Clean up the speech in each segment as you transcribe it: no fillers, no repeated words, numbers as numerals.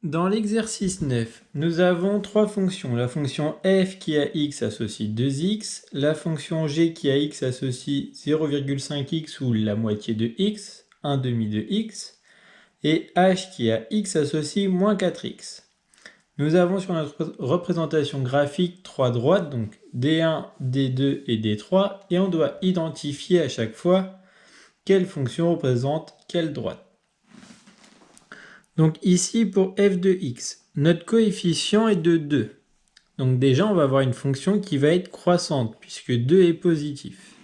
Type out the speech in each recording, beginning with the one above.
Dans l'exercice 9, nous avons trois fonctions. La fonction f qui a x associe 2x, la fonction g qui a x associe 0,5x ou la moitié de x, 1 demi de x, et h qui a x associe moins 4x. Nous avons sur notre représentation graphique trois droites, donc D1, D2 et D3, et on doit identifier à chaque fois quelle fonction représente quelle droite. Donc ici, pour f de x, notre coefficient est de 2. Donc déjà, on va avoir une fonction qui va être croissante, puisque 2 est positif.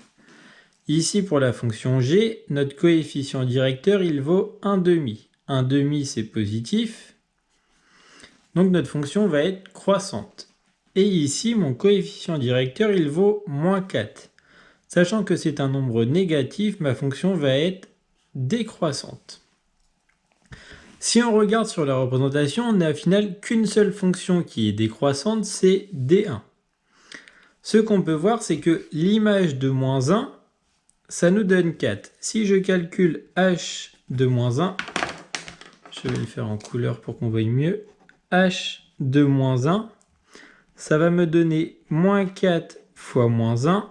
Ici, pour la fonction g, notre coefficient directeur, il vaut 1 demi. 1 demi, c'est positif. Donc notre fonction va être croissante. Et ici, mon coefficient directeur, il vaut moins 4. Sachant que c'est un nombre négatif, ma fonction va être décroissante. Si on regarde sur la représentation, on n'a au final qu'une seule fonction qui est décroissante, c'est D1. Ce qu'on peut voir, c'est que l'image de moins 1, ça nous donne 4. Si je calcule h de moins 1, je vais le faire en couleur pour qu'on voie mieux, h de moins 1, ça va me donner moins 4 fois moins 1,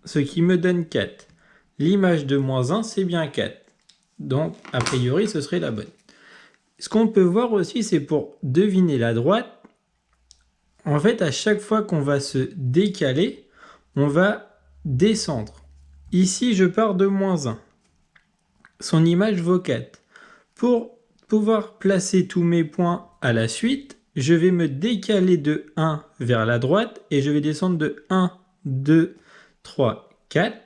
ce qui me donne 4. L'image de moins 1, c'est bien 4. Donc, a priori, ce serait la bonne. Ce qu'on peut voir aussi, c'est pour deviner la droite, en fait, à chaque fois qu'on va se décaler, on va descendre. Ici, je pars de moins 1. Son image vaut 4. Pour pouvoir placer tous mes points à la suite, je vais me décaler de 1 vers la droite et je vais descendre de 1, 2, 3, 4.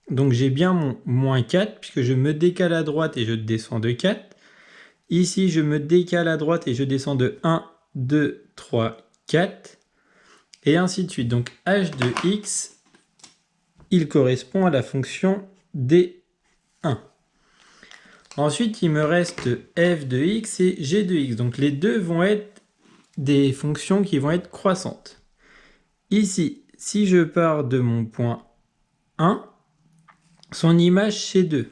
Donc j'ai bien mon moins 4 puisque je me décale à droite et je descends de 4. Ici, je me décale à droite et je descends de 1, 2, 3, 4. Et ainsi de suite. Donc h de x, il correspond à la fonction d1. Ensuite, il me reste f de x et g de x. Donc les deux vont être des fonctions qui vont être croissantes. Ici, si je pars de mon point 1, son image c'est 2.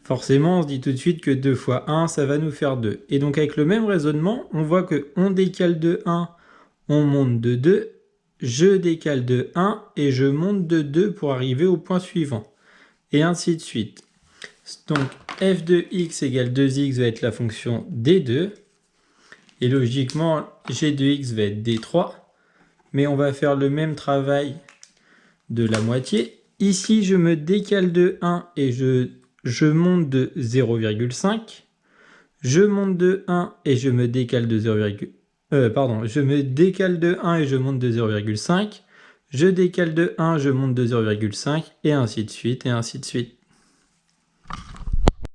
Forcément, on se dit tout de suite que 2 fois 1, ça va nous faire 2. Et donc avec le même raisonnement, on voit qu'on décale de 1, on monte de 2, je décale de 1 et je monte de 2 pour arriver au point suivant. Et ainsi de suite. Donc f de x égale 2x va être la fonction d2. Et logiquement, g de x va être d3. Mais on va faire le même travail de la moitié. Ici, je me décale de 1 et je monte de 0,5. Je monte de 1 et je me décale de 0,5. Je me décale de 1 et je monte de 0,5. Je décale de 1, je monte de 0,5 et ainsi de suite et ainsi de suite.